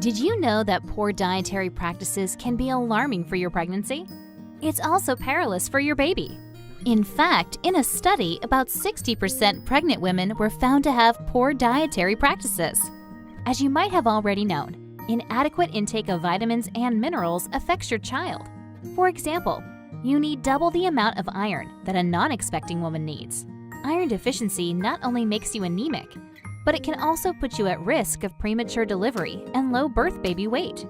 Did you know that poor dietary practices can be alarming for your pregnancy? It's also perilous for your baby. In fact, in a study, about 60% pregnant women were found to have poor dietary practices. As you might have already known, inadequate intake of vitamins and minerals affects your child. For example, you need double the amount of iron that a non-expecting woman needs. Iron deficiency not only makes you anemic, but it can also put you at risk of premature delivery and low birth baby weight.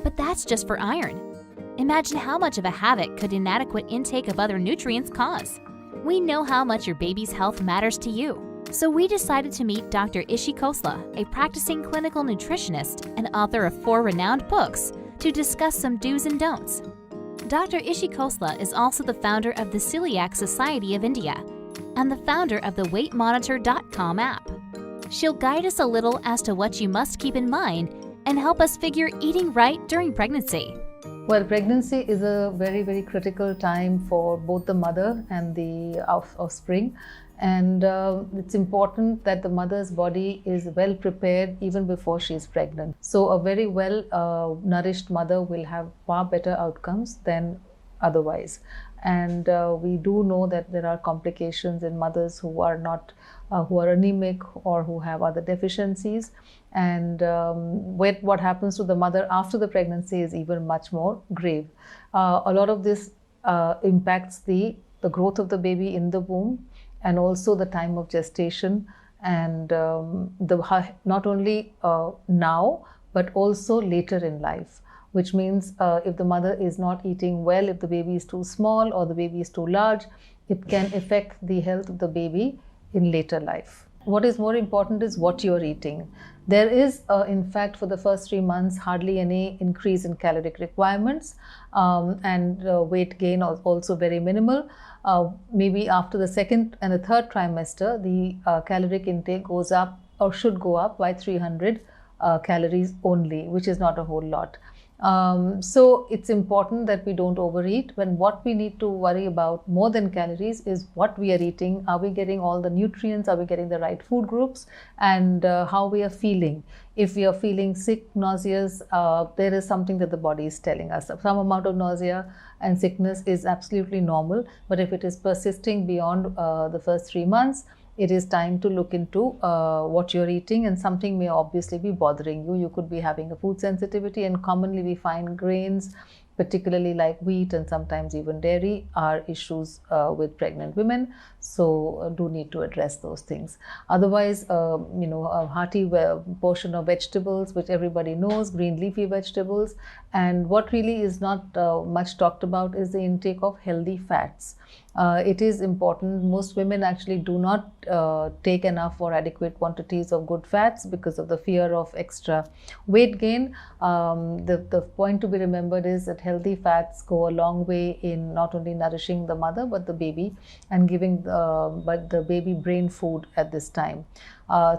But that's just for iron. Imagine how much of a havoc could inadequate intake of other nutrients cause. We know how much your baby's health matters to you, so we decided to meet Dr. Ishi Khosla, a practicing clinical nutritionist and author of 4 renowned books, to discuss some do's and don'ts. Dr. Ishi Khosla is also the founder of the Celiac Society of India and the founder of the weightmonitor.com app. She'll guide us a little as to what you must keep in mind and help us figure eating right during pregnancy. Well, pregnancy is a very, very critical time for both the mother and the offspring. And it's important that the mother's body is well prepared even before she is pregnant. So a very well nourished mother will have far better outcomes than otherwise. And we do know that there are complications in mothers who are not who are anemic or who have other deficiencies. And what happens to the mother after the pregnancy is even much more grave. A lot of this impacts the growth of the baby in the womb and also the time of gestation, and not only now but also later in life. Which means if the mother is not eating well, if the baby is too small or the baby is too large, it can affect the health of the baby in later life. What is more important is what you're eating. There is, in fact, for the first 3 months, hardly any increase in caloric requirements, and weight gain is also very minimal. Maybe after the second and the third trimester, the caloric intake goes up or should go up by 300 calories only, which is not a whole lot. So it's important that we don't overeat. When what we need to worry about more than calories is what we are eating. Are we getting all the nutrients? Are we getting the right food groups? And how we are feeling. If we are feeling sick, nauseous, there is something that the body is telling us. Some amount of nausea and sickness is absolutely normal. But if it is persisting beyond the first 3 months, it is time to look into what you're eating, and something may obviously be bothering you. You could be having a food sensitivity, and commonly we find grains, particularly like wheat and sometimes even dairy, are issues with pregnant women. So do need to address those things. Otherwise, a hearty portion of vegetables, which everybody knows, green leafy vegetables. And what really is not much talked about is the intake of healthy fats. It is important. Most women actually do not take enough or adequate quantities of good fats because of the fear of extra weight gain. The point to be remembered is that healthy fats go a long way in not only nourishing the mother but the baby, and giving the baby brain food at this time.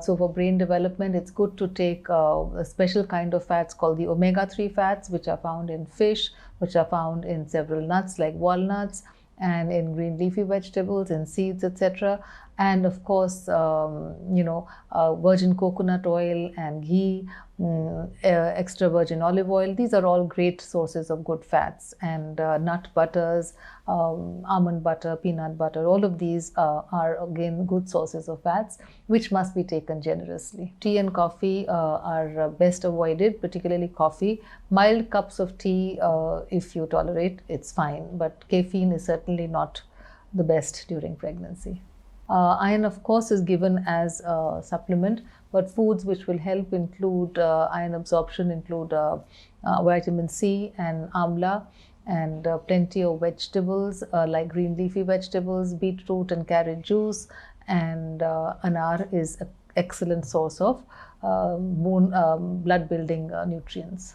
So for brain development, it's good to take a special kind of fats called the omega-3 fats, which are found in fish, which are found in several nuts like walnuts, and in green leafy vegetables, in seeds, etc. And of course, virgin coconut oil and ghee, extra virgin olive oil. These are all great sources of good fats. And nut butters, almond butter, peanut butter, all of these are again good sources of fats, which must be taken generously. Tea and coffee are best avoided, particularly coffee. Mild cups of tea, if you tolerate, it's fine. But caffeine is certainly not the best during pregnancy. Iron, of course, is given as a supplement, but foods which will help include iron absorption include vitamin C and amla, and plenty of vegetables like green leafy vegetables, beetroot and carrot juice, and anar is an excellent source of blood building nutrients.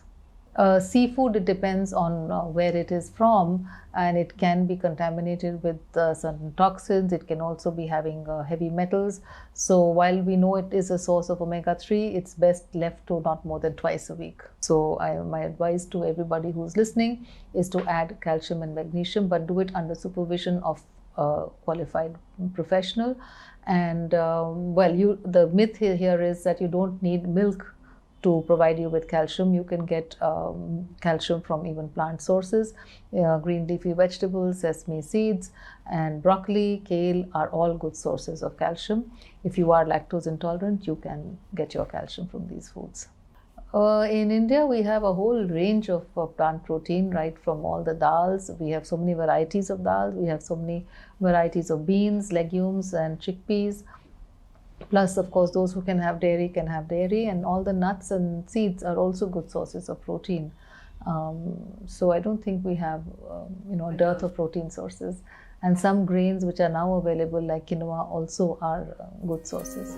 Seafood, it depends on where it is from, and it can be contaminated with certain toxins. It can also be having heavy metals. So while we know it is a source of omega-3, it's best left to not more than twice a week. So my advice to everybody who's listening is to add calcium and magnesium, but do it under supervision of a qualified professional. And the myth here is that you don't need milk to provide you with calcium. You can get calcium from even plant sources. Green leafy vegetables, sesame seeds, and broccoli, kale are all good sources of calcium. If you are lactose intolerant, you can get your calcium from these foods. In India, we have a whole range of plant protein, right from all the dals. We have so many varieties of dals. We have so many varieties of beans, legumes, and chickpeas. Plus, of course, those who can have dairy, and all the nuts and seeds are also good sources of protein. So I don't think we have, a dearth of protein sources. And some grains which are now available, like quinoa, also are good sources.